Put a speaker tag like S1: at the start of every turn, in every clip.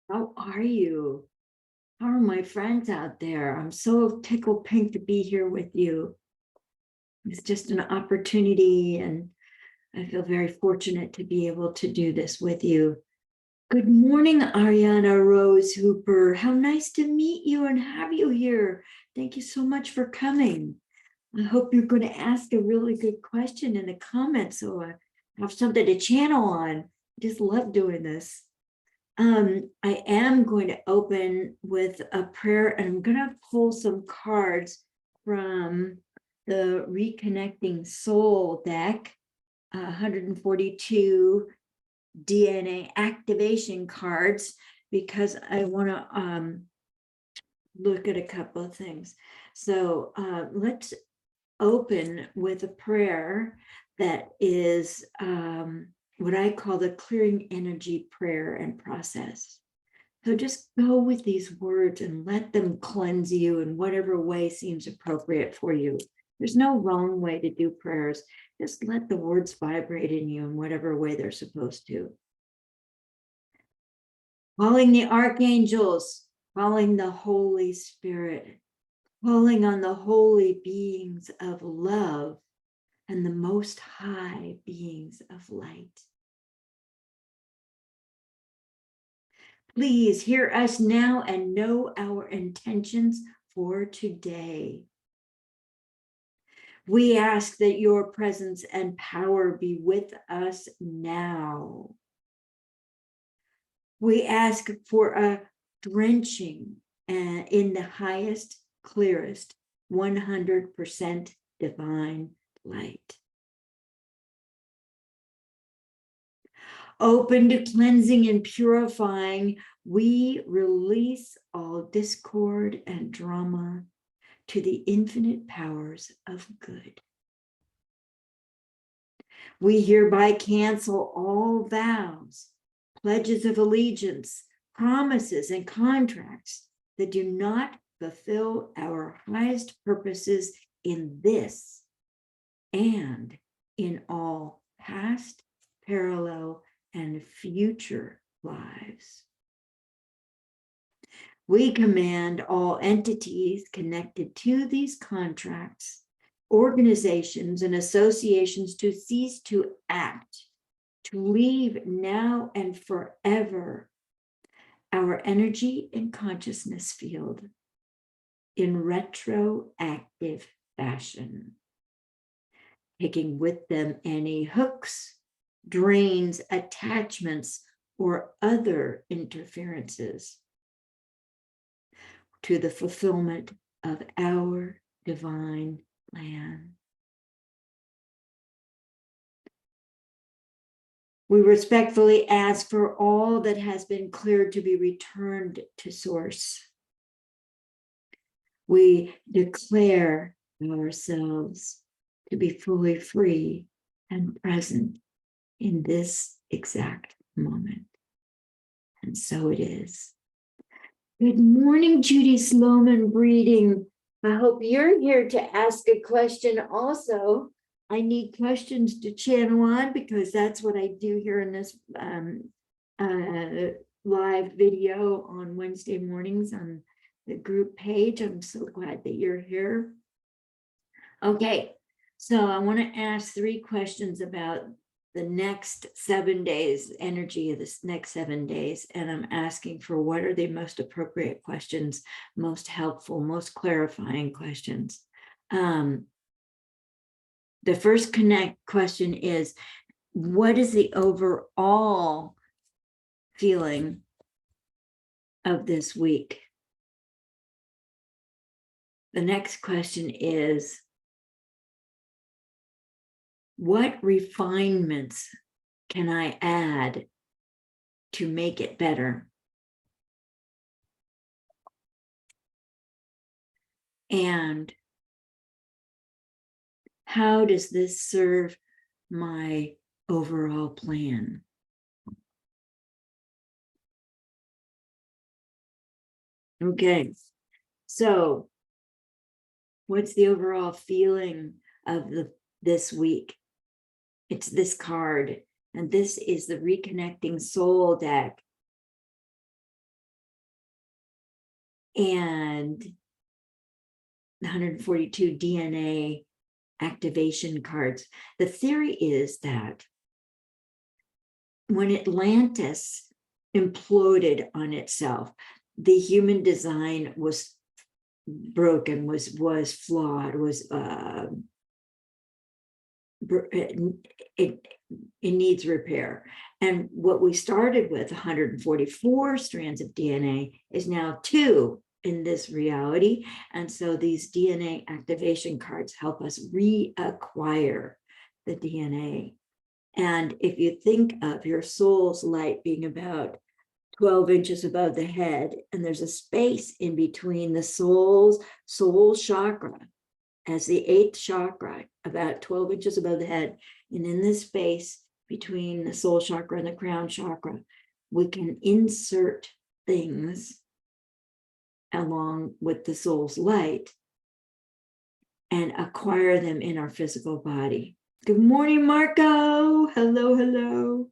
S1: How are you? How are my friends out there? I'm so tickled pink to be here with you. It's just an opportunity, and I feel very fortunate to be able to do this with you. Good morning, Ariana Rose Hooper. How nice to meet you and have you here. Thank you so much for coming. I hope you're going to ask a really good question in the comments so I have something to channel on. Just love doing this. I am going to open with a prayer, and I'm going to pull some cards from the Reconnecting Soul deck, 142 DNA activation cards, because I want to look at a couple of things. So let's open with a prayer that is what I call the clearing energy prayer and process. So just go with these words and let them cleanse you in whatever way seems appropriate for you. There's no wrong way to do prayers. Just let the words vibrate in you in whatever way they're supposed to. Calling the archangels, calling the Holy Spirit, calling on the holy beings of love and the most high beings of light. Please hear us now and know our intentions for today. We ask that your presence and power be with us now. We ask for a drenching in the highest, clearest, 100% divine light. Open to cleansing and purifying, we release all discord and drama to the infinite powers of good. We hereby cancel all vows, pledges of allegiance, promises, and contracts that do not fulfill our highest purposes in this and in all past, parallel, and future lives. We command all entities connected to these contracts, organizations, and associations to cease to act, to leave now and forever our energy and consciousness field in retroactive fashion, taking with them any hooks, drains, attachments, or other interferences to the fulfillment of our divine plan. We respectfully ask for all that has been cleared to be returned to Source. We declare ourselves to be fully free and present in this exact moment. And so it is. Good morning, Judy Sloman Breeding. I hope you're here to ask a question also. I need questions to channel on because that's what I do here in this live video on Wednesday mornings on the group page. I'm so glad that you're here. Okay, so I want to ask 3 questions about the next 7 days, energy of this next 7 days. And I'm asking for what are the most appropriate questions, most helpful, most clarifying questions. The first question is, what is the overall feeling of this week? The next question is, what refinements can I add to make it better? And how does this serve my overall plan? Okay, so what's the overall feeling of this week? It's this card, and this is the Reconnecting Soul deck. and 142 DNA activation cards. The theory is that when Atlantis imploded on itself, the human design was broken, was flawed, was it needs repair. And what we started with 144 strands of DNA is now 2 in this reality. And so these DNA activation cards help us reacquire the DNA. And if you think of your soul's light being about 12 inches above the head, and there's a space in between the soul chakra as the 8th chakra, about 12 inches above the head, and in this space between the soul chakra and the crown chakra, we can insert things along with the soul's light and acquire them in our physical body. Good morning, Marco. Hello, hello.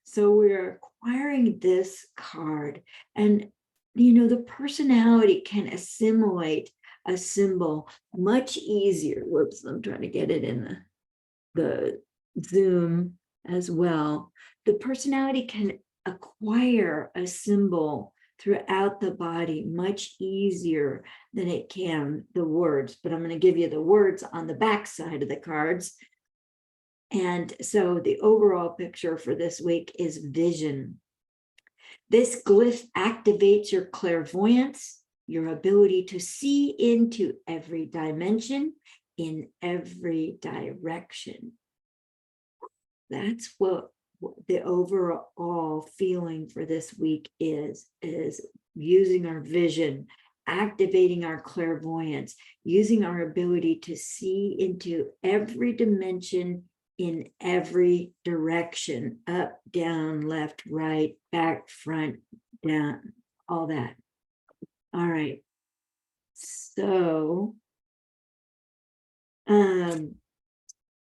S1: So we're acquiring this card, and the personality can assimilate a symbol much easier. Whoops, I'm trying to get it in the Zoom as well. The personality can acquire a symbol throughout the body much easier than it can the words, but I'm going to give you the words on the back side of the cards. And so the overall picture for this week is vision. This glyph activates your clairvoyance, your ability to see into every dimension, in every direction. That's what the overall feeling for this week is using our vision, activating our clairvoyance, using our ability to see into every dimension, in every direction, up, down, left, right, back, front, down, all that. All right. So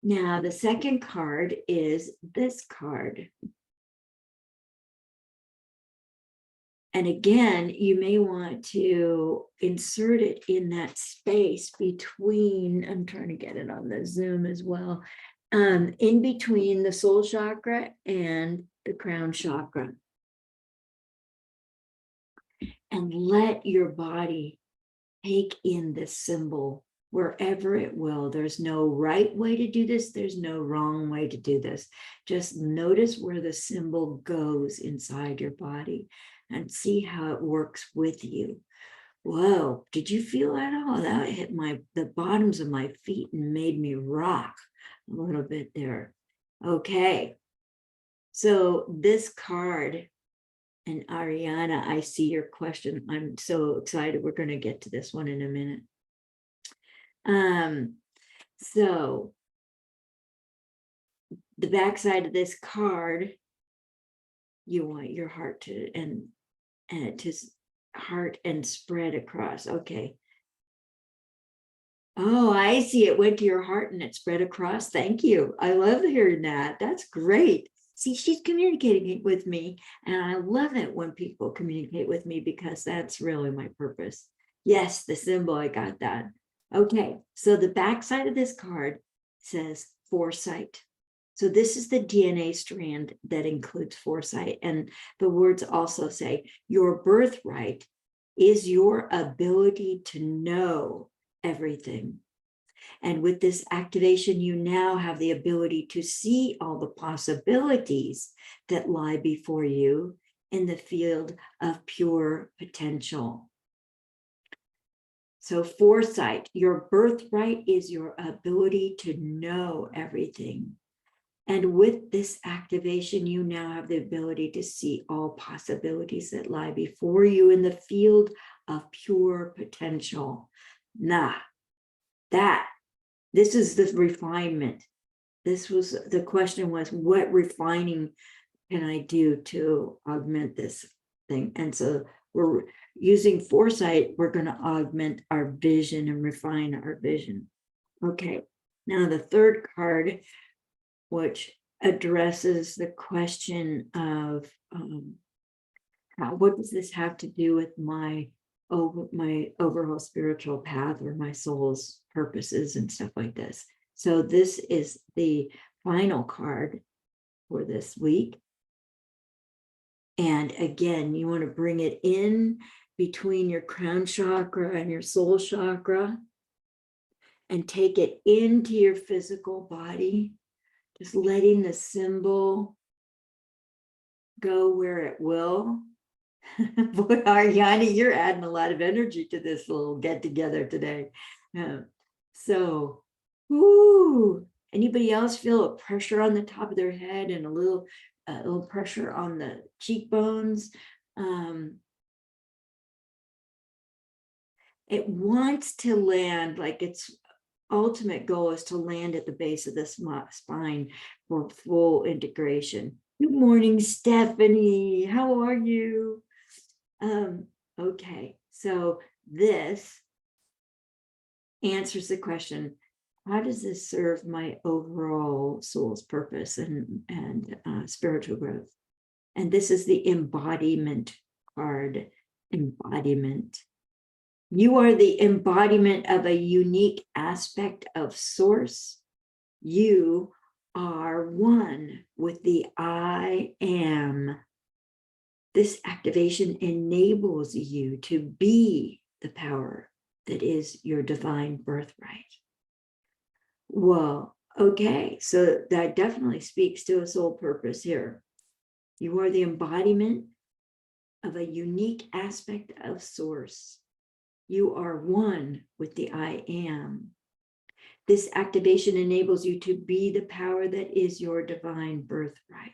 S1: now the second card is this card. And again, you may want to insert it in that space between, I'm trying to get it on the Zoom as well, in between the soul chakra and the crown chakra. And let your body take in this symbol wherever it will. There's no right way to do this. There's no wrong way to do this. Just notice where the symbol goes inside your body and see how it works with you. Whoa, did you feel that? Oh, that hit the bottoms of my feet and made me rock a little bit there. Okay, so this card, and Ariana, I see your question. I'm so excited. We're going to get to this one in a minute. So the backside of this card, you want your heart to heart and spread across. Okay. Oh, I see. It went to your heart and it spread across. Thank you. I love hearing that. That's great. See, she's communicating with me, and I love it when people communicate with me because that's really my purpose. Yes, the symbol, I got that. Okay, so the backside of this card says foresight. So this is the DNA strand that includes foresight. And the words also say your birthright is your ability to know everything. And with this activation, you now have the ability to see all the possibilities that lie before you in the field of pure potential. So foresight, your birthright is your ability to know everything. And with this activation, you now have the ability to see all possibilities that lie before you in the field of pure potential. This is the refinement. The question was, what refining can I do to augment this thing? And so we're using foresight, we're going to augment our vision and refine our vision. Okay, now the third card, which addresses the question of what does this have to do with my over my overall spiritual path or my soul's purposes and stuff like this. So this is the final card for this week. And again, you want to bring it in between your crown chakra and your soul chakra and take it into your physical body, just letting the symbol go where it will. Boy, Ariana, you're adding a lot of energy to this little get together today. So, whoo, anybody else feel a pressure on the top of their head and a little pressure on the cheekbones? It wants to land, like its ultimate goal is to land at the base of the spine for full integration. Good morning, Stephanie. How are you? Okay, so this answers the question, how does this serve my overall soul's purpose and spiritual growth? And this is the embodiment card, embodiment. You are the embodiment of a unique aspect of source. You are one with the I am. This activation enables you to be the power that is your divine birthright. Well, okay, so that definitely speaks to a soul purpose here. You are the embodiment of a unique aspect of source. You are one with the I am. This activation enables you to be the power that is your divine birthright.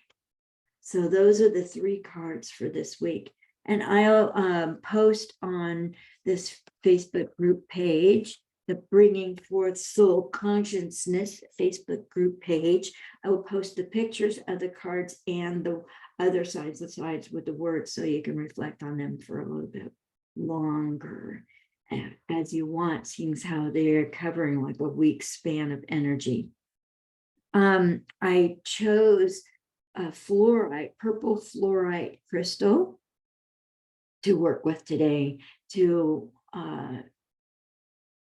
S1: So those are the 3 cards for this week. And I'll post on this Facebook group page, the Bringing Forth Soul Consciousness Facebook group page. I will post the pictures of the cards and the other sides, the sides with the words, so you can reflect on them for a little bit longer as you want, seeing how they're covering like a week span of energy. I chose a fluorite, purple fluorite crystal to work with today to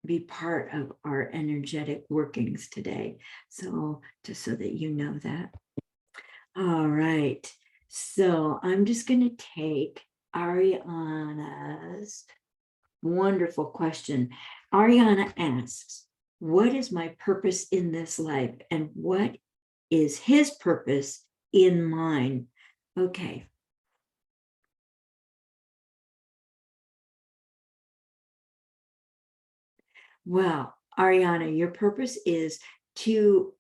S1: be part of our energetic workings today. So just so that you know that. All right. So I'm just going to take Ariana's wonderful question. Ariana asks, what is my purpose in this life and what is his purpose in mine? Okay. Well, Ariana, your purpose is to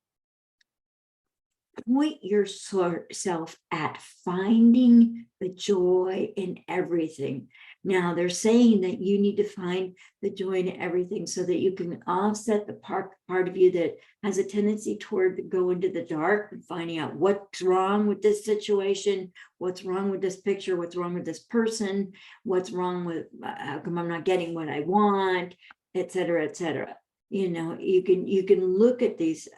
S1: point yourself at finding the joy in everything. Now, they're saying that you need to find the joy in everything so that you can offset the part of you that has a tendency toward go into the dark and finding out what's wrong with this situation, what's wrong with this picture, what's wrong with this person, what's wrong with how come I'm not getting what I want, et cetera, et cetera. You know, you can look at these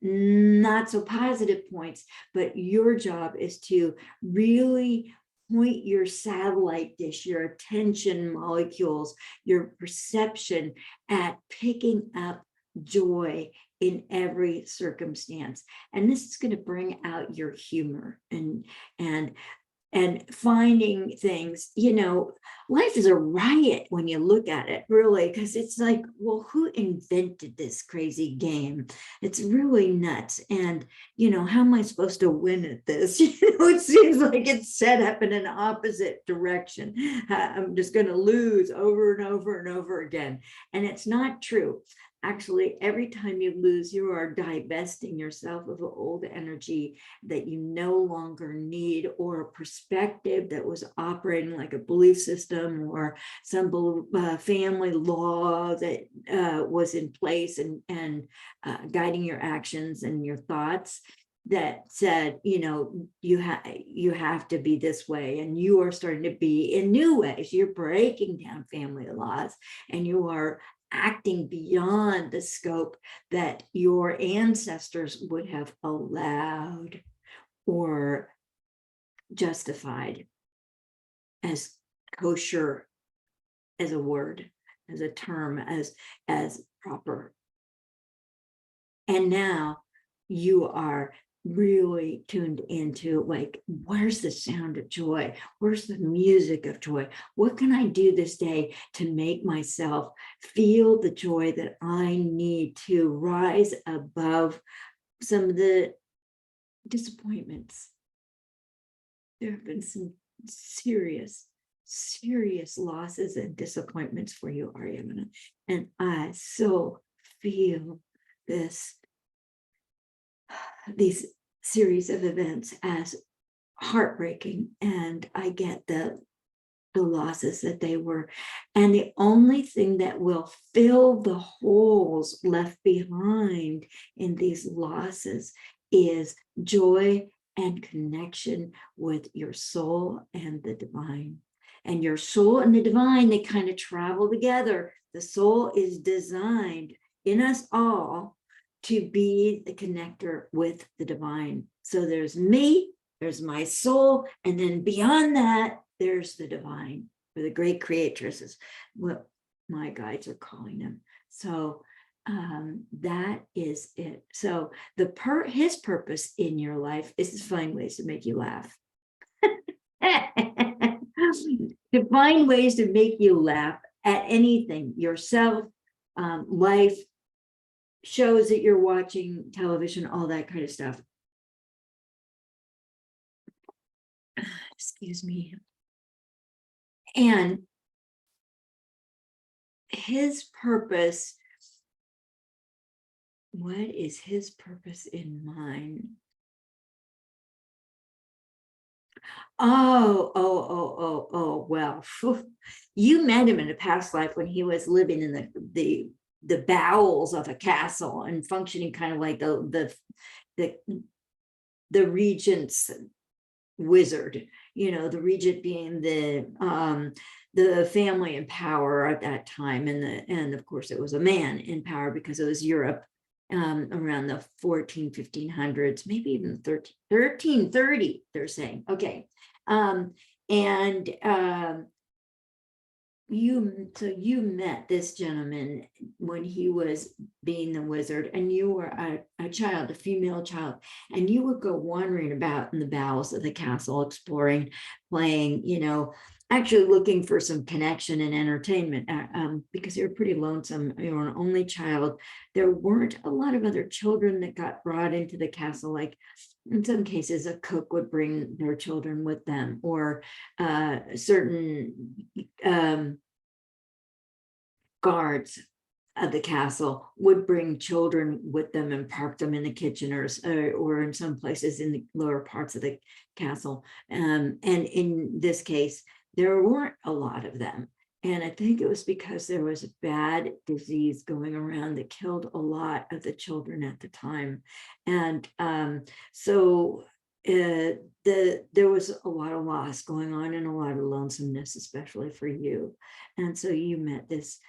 S1: not so positive points, but your job is to really point your satellite dish, your attention molecules, your perception at picking up joy in every circumstance. And this is going to bring out your humor and finding things, you know, life is a riot when you look at it, really, because it's like, well, who invented this crazy game? It's really nuts. And, you know, how am I supposed to win at this? You know, it seems like it's set up in an opposite direction. I'm just going to lose over and over and over again. And it's not true. Actually, every time you lose, you are divesting yourself of an old energy that you no longer need, or a perspective that was operating like a belief system or some family law that was in place and guiding your actions and your thoughts, that said, you know, you have to be this way, and you are starting to be in new ways. You're breaking down family laws, and you are acting beyond the scope that your ancestors would have allowed or justified as kosher as a word, as a term, as proper. And now you are really tuned into, like, where's the sound of joy? Where's the music of joy? What can I do this day to make myself feel the joy that I need to rise above some of the disappointments? There have been some serious losses and disappointments for you, Ariana. And I so feel these series of events as heartbreaking. And I get the losses that they were. And the only thing that will fill the holes left behind in these losses is joy and connection with your soul and the divine. And your soul and the divine, they kind of travel together. The soul is designed in us all to be the connector with the divine. So there's me, there's my soul, and then beyond that, there's the divine, or the great creatress is what my guides are calling them. So that is it. So his purpose in your life is to find ways to make you laugh. To find ways to make you laugh at anything, yourself, life, shows that you're watching, television, all that kind of stuff. Excuse me. And his purpose, what is his purpose in mind? Oh, well, you met him in a past life when he was living in the bowels of a castle and functioning kind of like the regent's wizard, the regent being the family in power at that time, and of course it was a man in power because it was Europe around the 1500s, maybe even 1330, they're saying. Okay. You met this gentleman when he was being the wizard, and you were a child, a female child, and you would go wandering about in the bowels of the castle, exploring, playing, actually looking for some connection and entertainment, because you were pretty lonesome. You were an only child. There weren't a lot of other children that got brought into the castle. Like in some cases, a cook would bring their children with them, or certain guards of the castle would bring children with them and park them in the kitchen, or in some places in the lower parts of the castle. And in this case, there weren't a lot of them. And I think it was because there was a bad disease going around that killed a lot of the children at the time. And so there was a lot of loss going on and a lot of lonesomeness, especially for you. And so you met this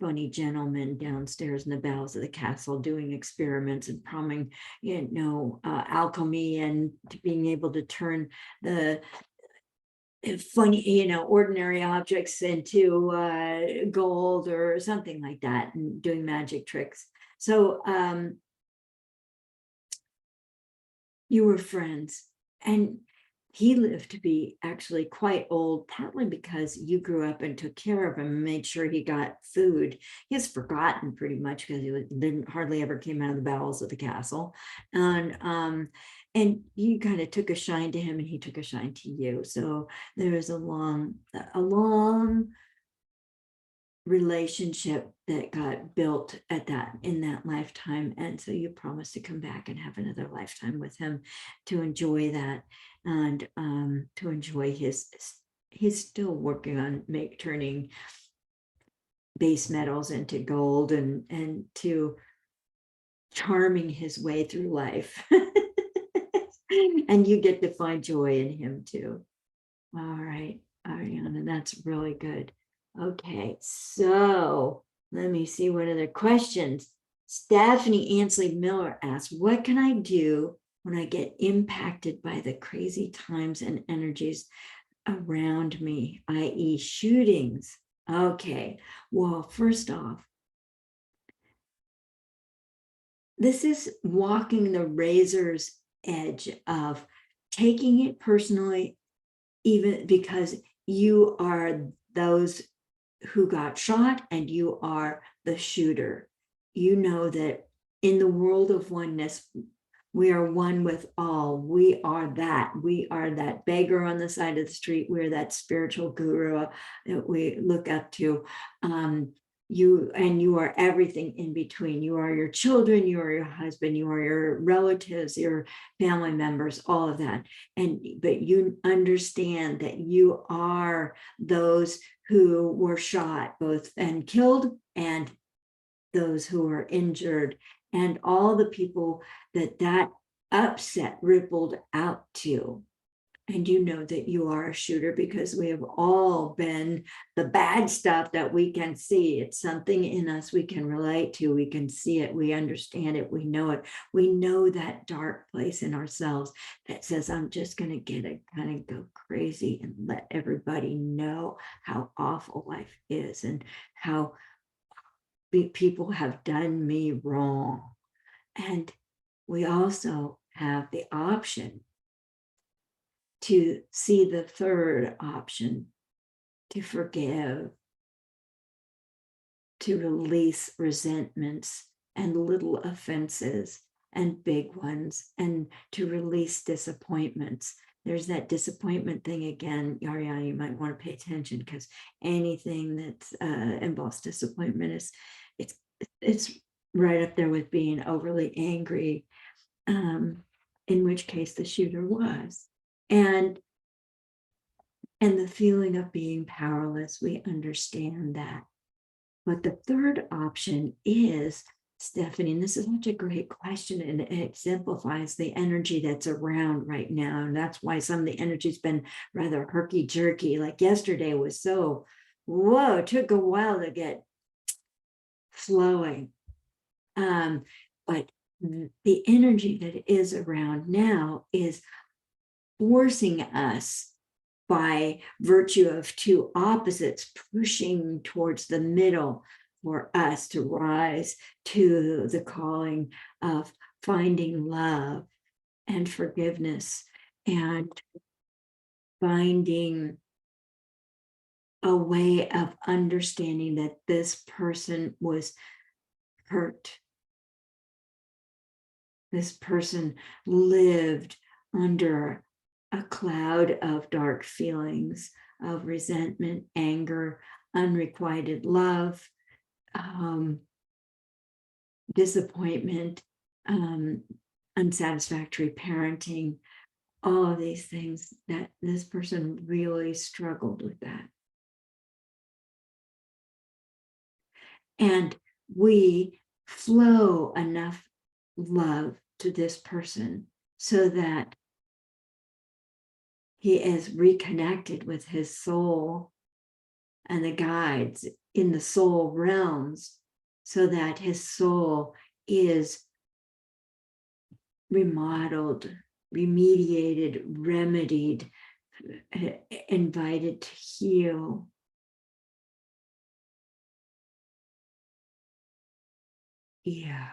S1: funny gentleman downstairs in the bowels of the castle doing experiments and promising, alchemy and being able to turn the funny, ordinary objects into gold or something like that, and doing magic tricks. So you were friends, and he lived to be actually quite old, partly because you grew up and took care of him and made sure he got food. He was forgotten pretty much because he didn't hardly ever came out of the bowels of the castle. And you kind of took a shine to him and he took a shine to you. So there was a long relationship that got built in that lifetime. And so you promised to come back and have another lifetime with him to enjoy that, and to enjoy he's still working on turning base metals into gold, and to charming his way through life. And you get to find joy in him too. All right, Ariana, that's really good. Okay, so let me see what other questions. Stephanie Ansley Miller asks, what can I do when I get impacted by the crazy times and energies around me, i.e. shootings. Okay, well, first off, this is walking the razor's edge of taking it personally, even because you are those who got shot and you are the shooter. You know that in the world of oneness, we are one with all. We are that. We are that beggar on the side of the street. We're that spiritual guru that we look up to. You are everything in between. You are your children, you are your husband, you are your relatives, your family members, all of that. But you understand that you are those who were shot, both and killed, and those who are injured, and all the people that upset rippled out to. And you know that you are a shooter because we have all been the bad stuff that we can see. It's something in us we can relate to. We can see it. We understand it. We know it. We know that dark place in ourselves that says, I'm just going to get it, kind of go crazy and let everybody know how awful life is and how people have done me wrong. And we also have the option to see the third option, to forgive, to release resentments and little offenses and big ones, and to release disappointments. There's that disappointment thing again, Ariana, you might want to pay attention, because anything that involves disappointment it's right up there with being overly angry, in which case the shooter was. And the feeling of being powerless, we understand that. But the third option is, Stephanie, and this is such a great question, and it exemplifies the energy that's around right now. And that's why some of the energy's been rather herky-jerky. Like yesterday was so, whoa, it took a while to get flowing. But the energy that is around now is forcing us, by virtue of two opposites pushing towards the middle, for us to rise to the calling of finding love and forgiveness and finding a way of understanding that this person was hurt. This person lived under a cloud of dark feelings, of resentment, anger, unrequited love, disappointment, unsatisfactory parenting, all of these things, that this person really struggled with that. And we flow enough love to this person so that he is reconnected with his soul and the guides in the soul realms, so that his soul is remodeled, remediated, remedied, invited to heal. Yeah.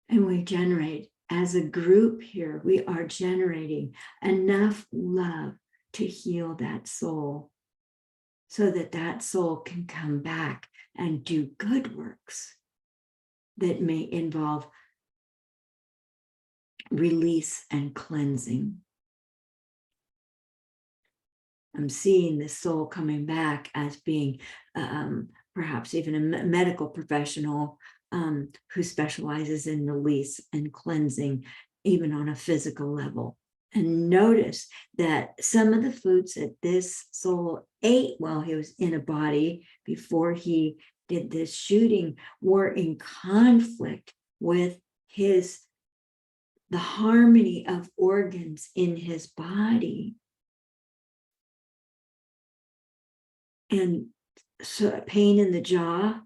S1: And we generate, as a group here, we are generating enough love to heal that soul, so that that soul can come back and do good works that may involve release and cleansing. I'm seeing the soul coming back as being perhaps even a medical professional who specializes in release and cleansing, even on a physical level. And notice that some of the foods that this soul ate while he was in a body before he did this shooting were in conflict with the harmony of organs in his body. And so pain in the jaw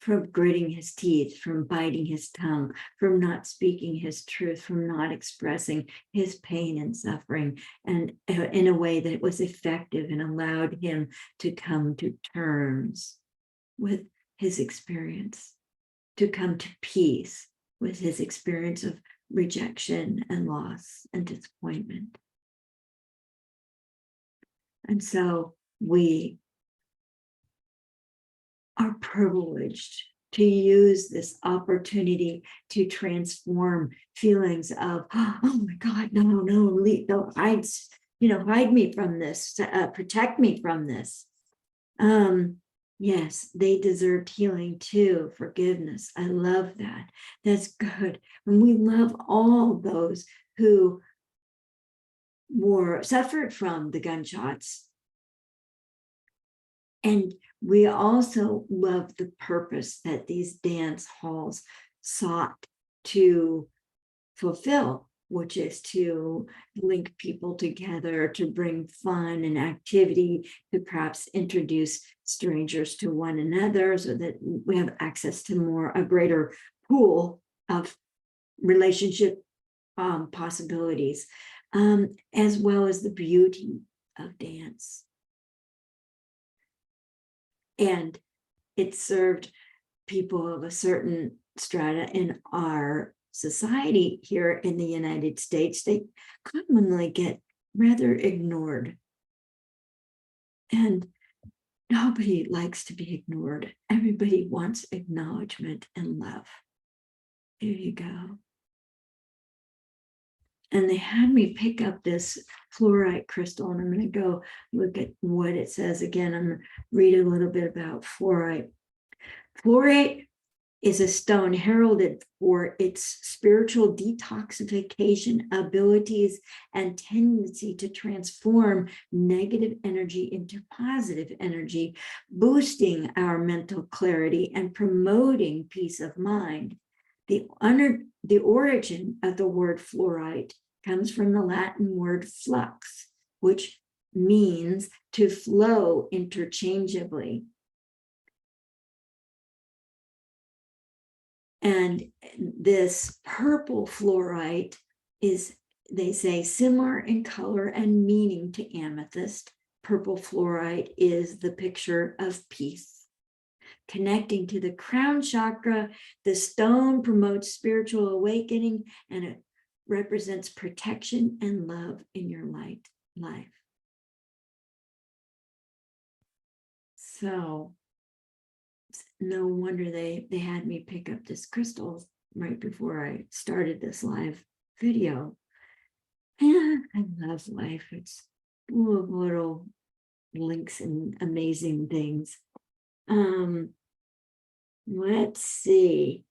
S1: from gritting his teeth, from biting his tongue, from not speaking his truth, from not expressing his pain and suffering, and in a way that was effective and allowed him to come to terms with his experience, to come to peace with his experience of rejection and loss and disappointment. And so we are privileged to use this opportunity to transform feelings of, oh my God, no, hide me from this, protect me from this. Yes, they deserved healing too, forgiveness. I love that. That's good. And we love all those who suffered from the gunshots. And we also love the purpose that these dance halls sought to fulfill, which is to link people together, to bring fun and activity, to perhaps introduce strangers to one another so that we have access to a greater pool of relationship possibilities, as well as the beauty of dance. And it served people of a certain strata in our society here in the United States. They commonly get rather ignored. And nobody likes to be ignored. Everybody wants acknowledgement and love. There you go. And they had me pick up this fluorite crystal, and I'm going to go look at what it says again. I'm going to read a little bit about fluorite. Fluorite is a stone heralded for its spiritual detoxification abilities and tendency to transform negative energy into positive energy, boosting our mental clarity and promoting peace of mind. The origin of the word fluorite comes from the Latin word flux, which means to flow interchangeably. And this purple fluorite is, they say, similar in color and meaning to amethyst. Purple fluorite is the picture of peace. Connecting to the crown chakra, the stone promotes spiritual awakening, and it represents protection and love in your life. So no wonder they had me pick up this crystal right before I started this live video. And I love life. It's full of little links and amazing things. Let's see.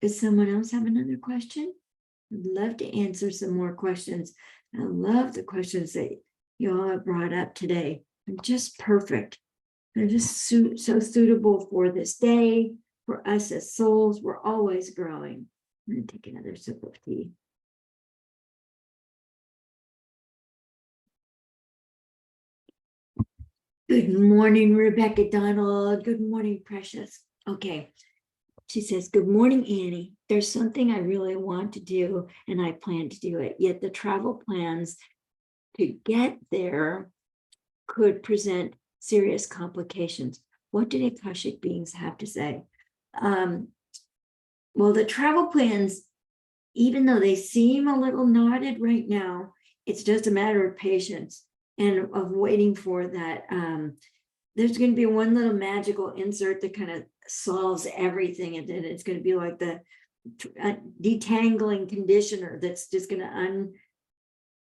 S1: Does someone else have another question? I'd love to answer some more questions. I love the questions that you all have brought up today. They're just perfect. They're just so suitable for this day, for us as souls. We're always growing. I'm going to take another sip of tea. Good morning, Rebecca Donald. Good morning, Precious. Okay. She says, good morning, Annie. There's something I really want to do, and I plan to do it. Yet the travel plans to get there could present serious complications. What do the Akashic beings have to say? Well, the travel plans, even though they seem a little knotted right now, it's just a matter of patience and of waiting for that. There's going to be one little magical insert that kind of solves everything, and then it's going to be like the detangling conditioner that's just going to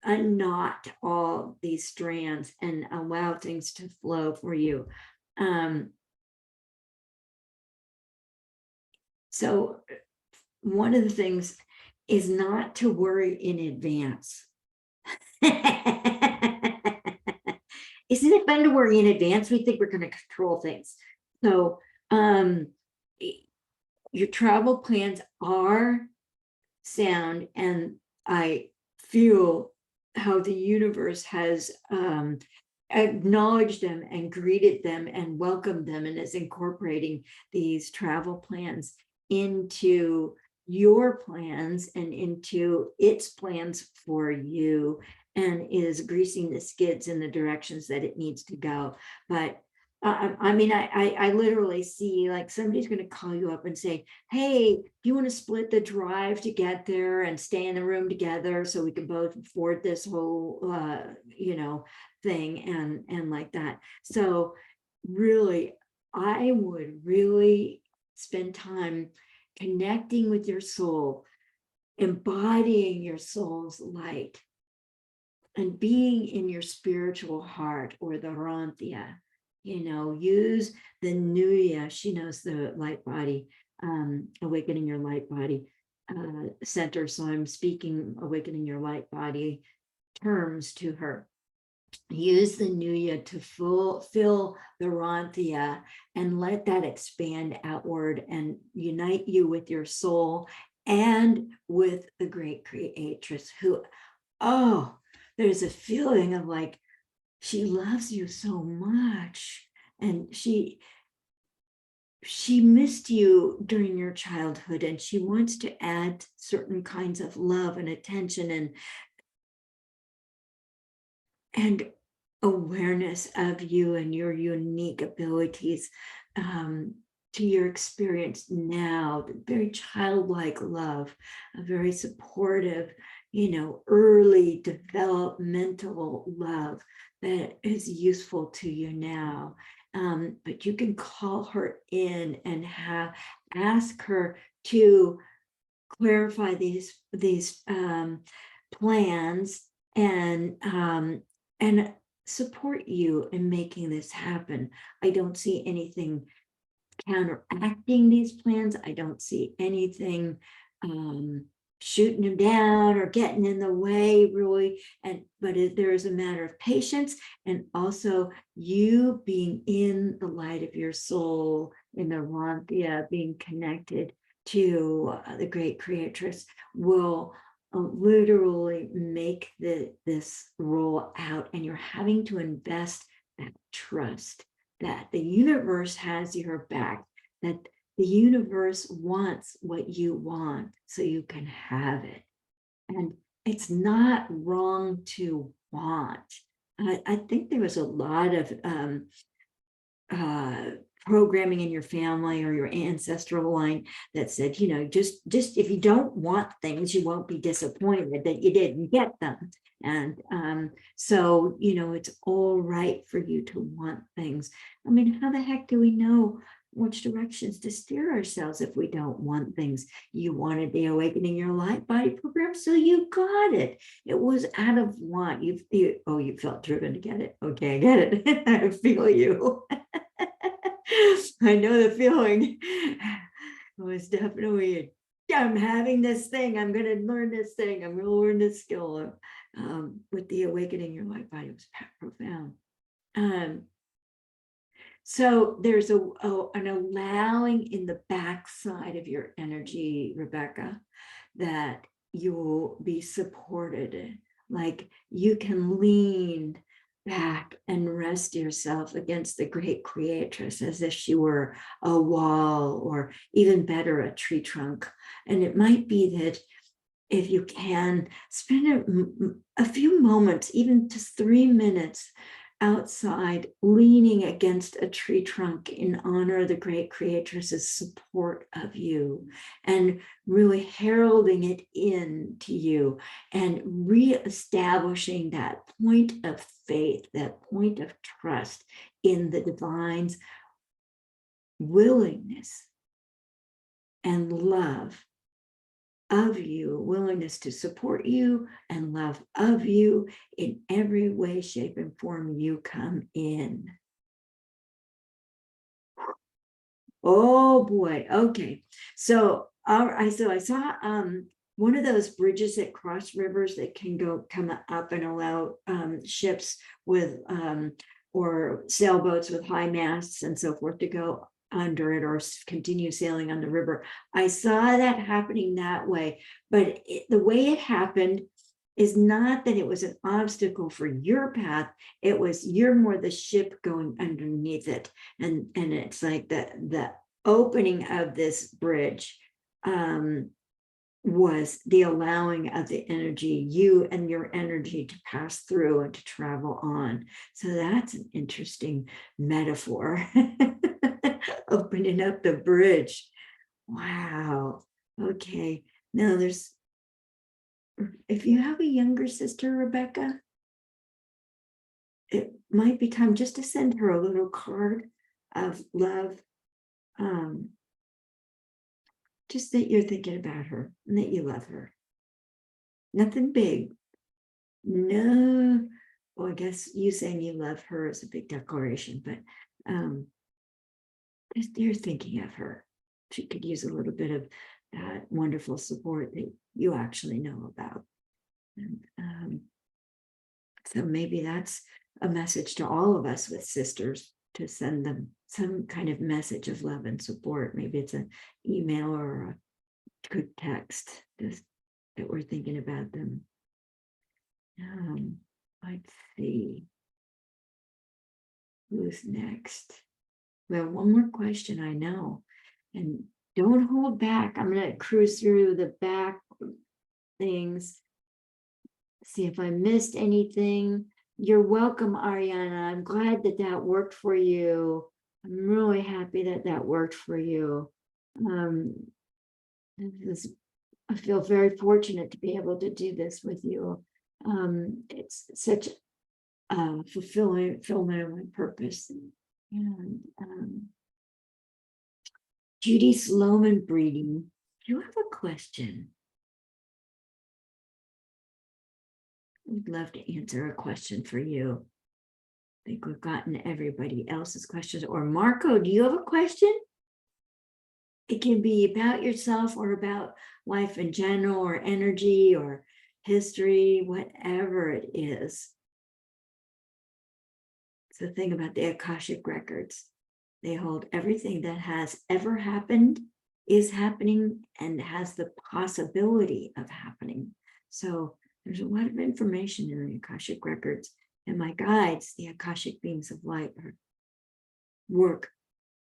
S1: unknot all these strands and allow things to flow for you. So one of the things is not to worry in advance. Isn't it fun to worry in advance? We think we're going to control things. So your travel plans are sound, and I feel how the universe has acknowledged them and greeted them and welcomed them, and is incorporating these travel plans into your plans and into its plans for you, and is greasing the skids in the directions that it needs to go. But I mean, I literally see like somebody's going to call you up and say, hey, do you want to split the drive to get there and stay in the room together so we can both afford this whole, thing and like that. So really, I would really spend time connecting with your soul, embodying your soul's light, and being in your spiritual heart, or the Ranthia. Use the Nuya. She knows the light body, awakening your light body center. So I'm speaking awakening your light body terms to her. Use the Nuya to fill the Ranthia and let that expand outward and unite you with your soul and with the great creatress who, there's a feeling of like, she loves you so much, and she missed you during your childhood, and she wants to add certain kinds of love and attention and awareness of you and your unique abilities to your experience now. Very childlike love, a very supportive, early developmental love that is useful to you now. But you can call her in and ask her to clarify these plans and support you in making this happen. I don't see anything counteracting these plans. I don't see anything shooting them down or getting in the way, really. But there is a matter of patience, and also you being in the light of your soul, in the Ranthia, being connected to the great creatress will literally make this roll out. And you're having to invest that trust that the universe has your back, that the universe wants what you want, so you can have it. And it's not wrong to want. I think there was a lot of programming in your family or your ancestral line that said, just if you don't want things, you won't be disappointed that you didn't get them. And so, it's all right for you to want things. I mean, how the heck do we know which directions to steer ourselves if we don't want things? You wanted the Awakening Your Light Body program, so you got it. It was out of want. You felt driven to get it. Okay, I get it. I feel you. I know the feeling. It was definitely, I'm having this thing. I'm going to learn this thing. I'm going to learn this skill. With the Awakening Your Light Body, it was profound. So there's an allowing in the backside of your energy, Rebecca, that you'll be supported. Like you can lean back and rest yourself against the great creatress as if she were a wall, or even better, a tree trunk. And it might be that if you can spend a few moments, even just 3 minutes outside, leaning against a tree trunk in honor of the great creatress's support of you, and really heralding it in to you, and reestablishing that point of faith, that point of trust in the divine's willingness and love of you, willingness to support you and love of you in every way, shape, and form you come in. Oh boy. Okay. So I saw one of those bridges that cross rivers that can come up and allow ships with or sailboats with high masts and so forth to go under it or continue sailing on the river. I saw that happening that way, but the way it happened is not that it was an obstacle for your path. It was you're more the ship going underneath it. And it's like the opening of this bridge was the allowing of the energy, you and your energy, to pass through and to travel on. So that's an interesting metaphor. Opening up the bridge. Wow. Okay. Now if you have a younger sister, Rebecca, it might be time just to send her a little card of love. Just that you're thinking about her and that you love her. Nothing big. No. Well, I guess you saying you love her is a big declaration, but you're thinking of her. She could use a little bit of that wonderful support that you actually know about. And so maybe that's a message to all of us with sisters, to send them some kind of message of love and support. Maybe it's an email or a good text, just that we're thinking about them. Let's see. Who's next? Well, one more question, I know. And don't hold back. I'm going to cruise through the back things. See if I missed anything. You're welcome, Ariana. I'm glad that worked for you. I'm really happy that worked for you. I feel very fortunate to be able to do this with you. It's such a fulfillment of my purpose. And Judy Sloman Breeding, do you have a question? We'd love to answer a question for you. I think we've gotten everybody else's questions. Or Marco, do you have a question? It can be about yourself or about life in general, or energy or history, whatever it is. It's the thing about the Akashic records. They hold everything that has ever happened, is happening, and has the possibility of happening. So there's a lot of information in the Akashic records, and my guides, the Akashic beings of light, work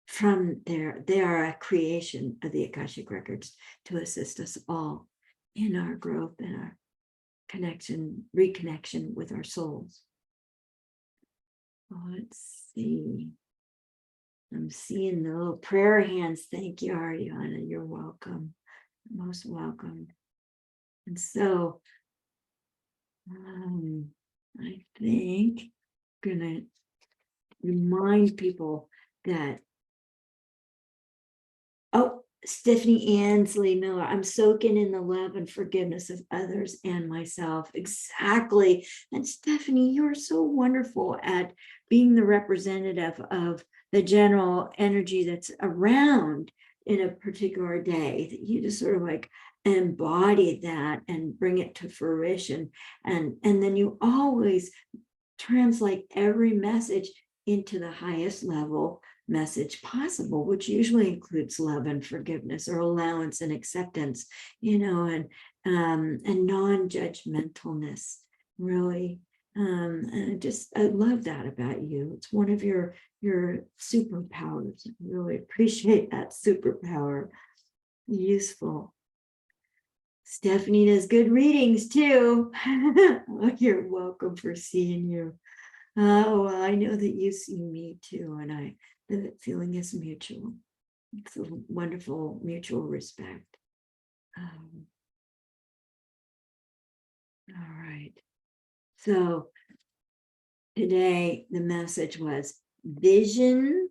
S1: from there. They are a creation of the Akashic records to assist us all in our growth and our connection, reconnection with our souls. Let's see. I'm seeing the little prayer hands. Thank you, Ariana. You're welcome. Most welcome. And so I think I'm gonna remind people that, Stephanie Ansley Miller, I'm soaking in the love and forgiveness of others and myself. Exactly. And Stephanie, you're so wonderful at being the representative of the general energy that's around in a particular day, that you just sort of like embody that and bring it to fruition. And then you always translate every message into the highest level message possible, which usually includes love and forgiveness, or allowance and acceptance, and non-judgmentalness, really. And I love that about you. It's one of your superpowers. I really appreciate that superpower. Useful. Stephanie does good readings too. You're welcome, for seeing you. Oh, well, I know that you see me too, and the feeling is mutual. It's a wonderful mutual respect. All right. So today the message was vision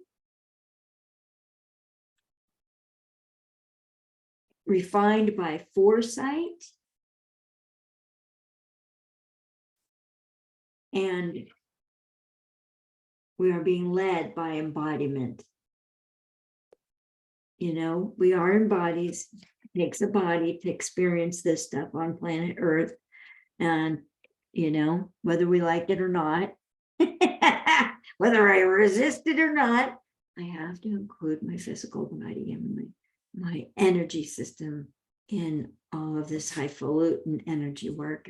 S1: refined by foresight, and we are being led by embodiment. We are in bodies. It takes a body to experience this stuff on planet Earth. And, whether we like it or not, whether I resist it or not, I have to include my physical body and my energy system in all of this highfalutin energy work.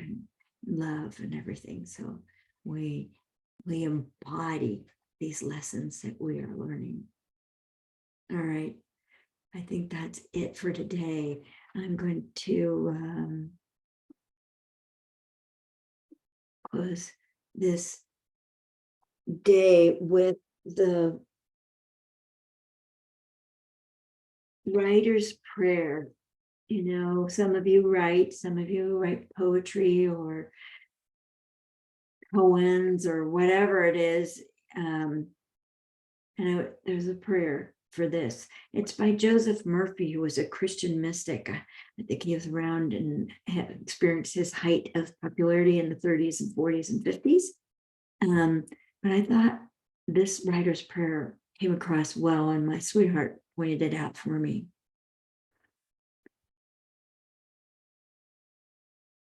S1: love and everything. So we embody these lessons that we are learning. All right. I think that's it for today. I'm going to close this day with the writer's prayer. You know, some of you write poetry or poems or whatever it is. And there's a prayer for this. It's by Joseph Murphy, who was a Christian mystic. I think he was around and had experienced his height of popularity in the 30s and 40s and 50s. But I thought this writer's prayer came across well, and my sweetheart pointed it out for me.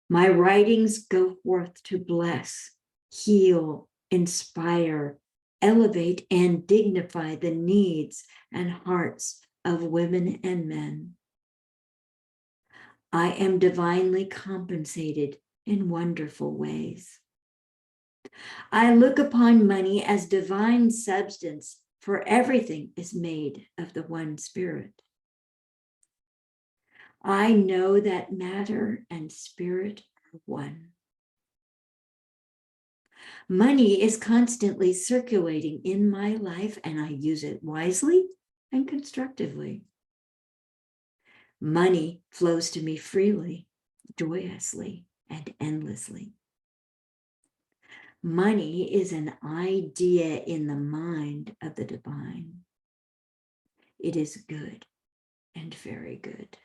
S1: My writings go forth to bless, heal, inspire, elevate, and dignify the needs and hearts of women and men. I am divinely compensated in wonderful ways. I look upon money as divine substance, for everything is made of the one spirit. I know that matter and spirit are one. Money is constantly circulating in my life, and I use it wisely and constructively. Money flows to me freely, joyously, and endlessly. Money is an idea in the mind of the divine. It is good and very good.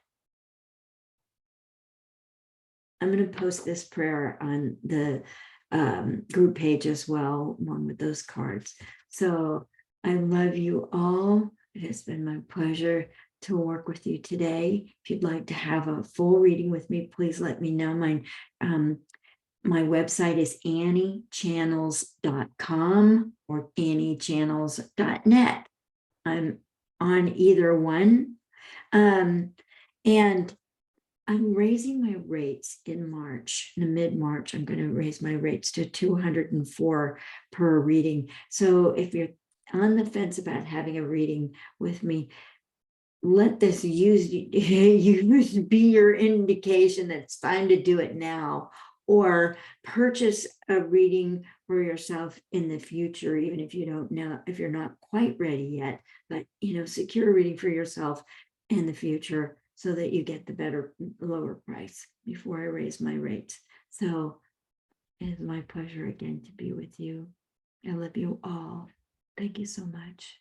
S1: I'm going to post this prayer on the group page as well, along with those cards. So I love you all. It has been my pleasure to work with you today. If you'd like to have a full reading with me, please let me know. My website is anniechannels.com or anniechannels.net. I'm on either one. And I'm raising my rates in March, in mid-March. I'm going to raise my rates to $204 per reading. So if you're on the fence about having a reading with me, let this be your indication that it's time to do it now, or purchase a reading for yourself in the future, even if you don't know, if you're not quite ready yet, but secure a reading for yourself in the future so that you get the lower price before I raise my rates. So it is my pleasure again to be with you. I love you all. Thank you so much.